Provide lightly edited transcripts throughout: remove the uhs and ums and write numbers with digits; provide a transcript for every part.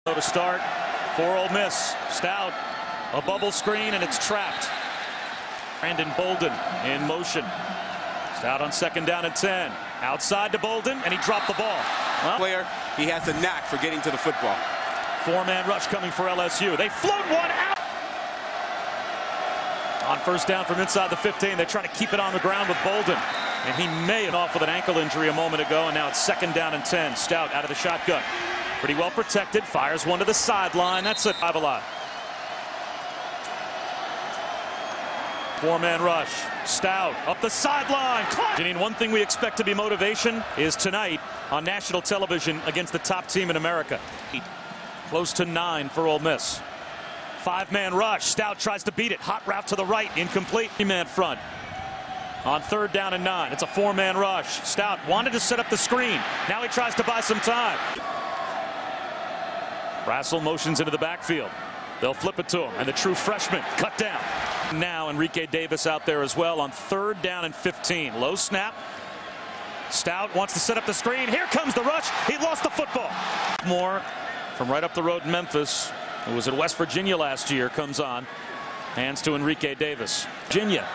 To start for Ole Miss. Stout, a bubble screen, and it's trapped. Brandon Bolden in motion. Stout on 2nd down and 10. Outside to Bolden, and he dropped the ball. Well, player, he has a knack for getting to the football. 4-man rush coming for LSU. They float one out. On 1st down from inside the 15, they try to keep it on the ground with Bolden. And he may have off with an ankle injury a moment ago, and now it's 2nd down and 10. Stout out of the shotgun. Pretty well protected, fires one to the sideline. That's it. 5-alive. 4-man rush. Stout up the sideline. Janine, one thing we expect to be motivation is tonight on national television against the top team in America. Close to 9 for Ole Miss. 5-man rush. Stout tries to beat it. Hot route to the right. Incomplete. 3-man front. On 3rd down and 9. It's a 4-man rush. Stout wanted to set up the screen. Now he tries to buy some time. Brassel motions into the backfield. They'll flip it to him, and the true freshman cut down. Now Enrique Davis out there as well on 3rd down and 15. Low snap. Stout wants to set up the screen. Here comes the rush. He lost the football. More from right up the road in Memphis, who was at West Virginia last year, comes on. Hands to Enrique Davis. Virginia.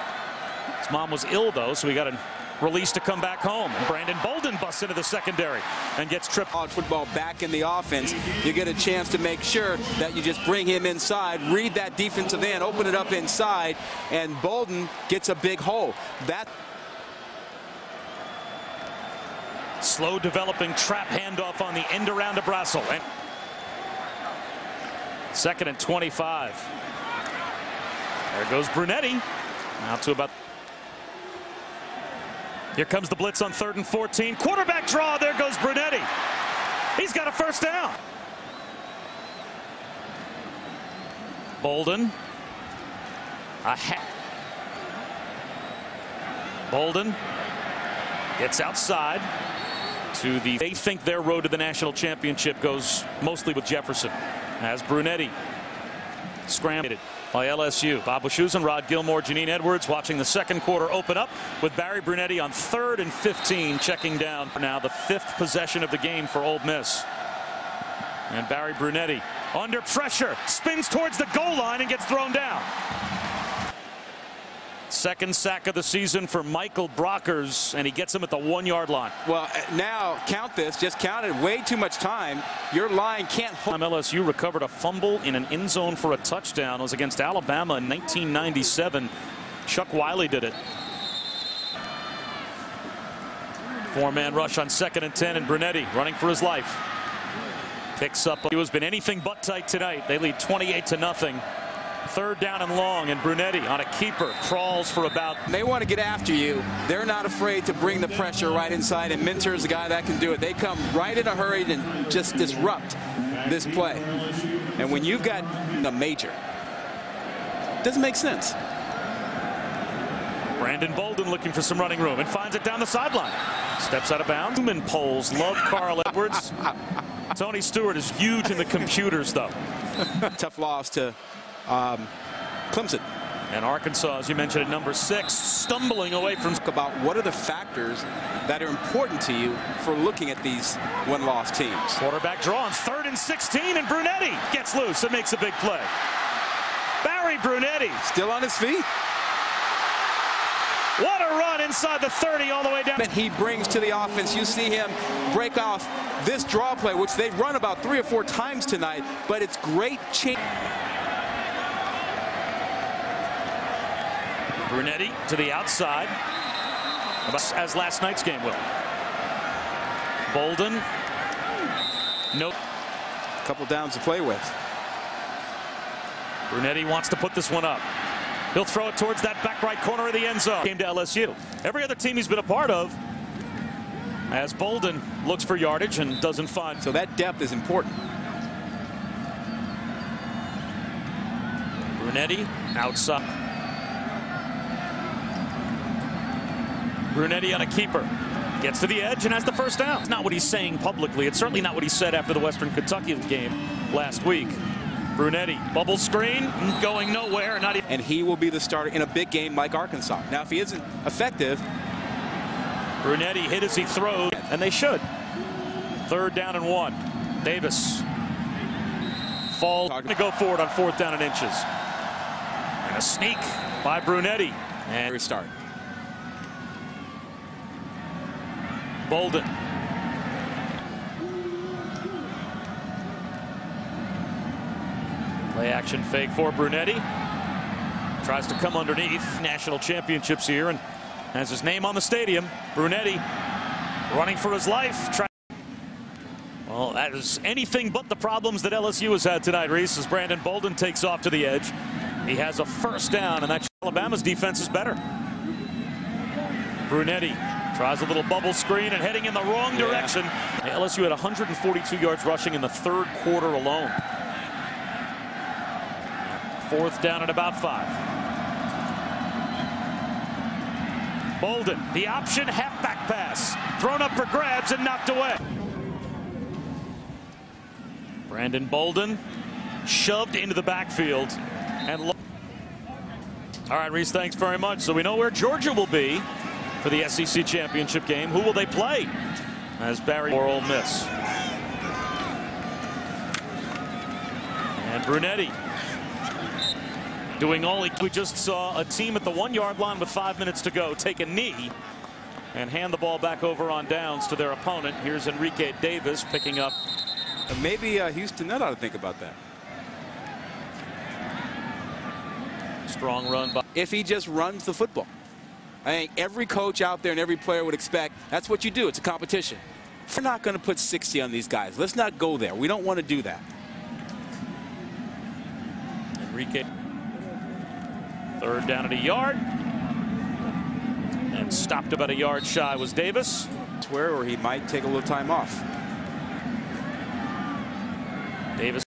His mom was ill, though, so he got a release to come back home. And Brandon Bolden busts into the secondary and gets tripped. College football back in the offense. You get a chance to make sure that you just bring him inside, read that defensive end, open it up inside, and Bolden gets a big hole. That slow developing trap handoff on the end around to Brassel. And 2nd and 25. There goes Brunetti. Now to about. Here comes the blitz on 3rd and 14. Quarterback draw. There goes Brunetti. He's got a 1st down. Bolden. Bolden gets outside to the. They think their road to the national championship goes mostly with Jefferson. As Brunetti scrambled by LSU. Bob Wischusen, Rod Gilmore, Janine Edwards watching the 2nd quarter open up with Barry Brunetti on 3rd and 15 checking down. Now the 5th possession of the game for Ole Miss. And Barry Brunetti under pressure spins towards the goal line and gets thrown down. 2nd sack of the season for Michael Brockers, and he gets him at the 1-yard line. Well, now count this. Just counted way too much time. Your line can't hold. LSU recovered a fumble in an end zone for a touchdown. It was against Alabama in 1997. Chuck Wiley did it. 4-man rush on 2nd and 10, and Brunetti running for his life. Picks up. He has been anything but tight tonight. They lead 28-0. 3rd down and long, and Brunetti on a keeper crawls for about. They want to get after you. They're not afraid to bring the pressure right inside, and Minter is the guy that can do it. They come right in a hurry and just disrupt this play. And when you've got a major, it doesn't make sense. Brandon Bolden looking for some running room and finds it down the sideline. Steps out of bounds. Human polls love Carl Edwards. Tony Stewart is huge in the computers, though. Tough loss to Clemson. And Arkansas, as you mentioned, at number 6, stumbling away from. About what are the factors that are important to you for looking at these one-loss teams. Quarterback draw on 3rd and 16, and Brunetti gets loose and makes a big play. Barry Brunetti still on his feet. What a run inside the 30 all the way down. That he brings to the offense. You see him break off this draw play, which they've run about 3 or 4 times tonight, but it's great change. Brunetti to the outside, as last night's game will. Bolden. Nope. A couple downs to play with. Brunetti wants to put this one up. He'll throw it towards that back right corner of the end zone. Came to LSU. Every other team he's been a part of, as Bolden looks for yardage and doesn't find. So that depth is important. Brunetti outside. Brunetti on a keeper. Gets to the edge and has the 1st down. It's not what he's saying publicly. It's certainly not what he said after the Western Kentucky game last week. Brunetti, bubble screen, going nowhere. Not even. And he will be the starter in a big game like Arkansas. Now, if he isn't effective. Brunetti hit as he throws, and they should. 3rd down and 1. Davis fall to go forward on 4th down and inches. And a sneak by Brunetti. And restart. Bolden. Play action fake for Brunetti. Tries to come underneath. National championships here and has his name on the stadium. Brunetti running for his life. Well, that is anything but the problems that LSU has had tonight, Reese, as Brandon Bolden takes off to the edge. He has a 1st down, and that Alabama's defense is better. Brunetti tries a little bubble screen and heading in the wrong direction. LSU had 142 yards rushing in the 3rd quarter alone. 4th down and about 5. Bolden, the option halfback pass, thrown up for grabs and knocked away. Brandon Bolden shoved into the backfield. And all right, Reese, thanks very much. So we know where Georgia will be for the SEC championship game. Who will they play? As Barry or Ole Miss. And Brunetti doing all he. We just saw a team at the 1-yard line with 5 minutes to go take a knee and hand the ball back over on downs to their opponent. Here's Enrique Davis picking up. Maybe Houston Nutt ought to think about that. Strong run by. If he just runs the football. I think every coach out there and every player would expect that's what you do. It's a competition. We're not going to put 60 on these guys. Let's not go there. We don't want to do that. Enrique. 3rd down at a yard. And stopped about a yard shy was Davis. Where he might take a little time off. Davis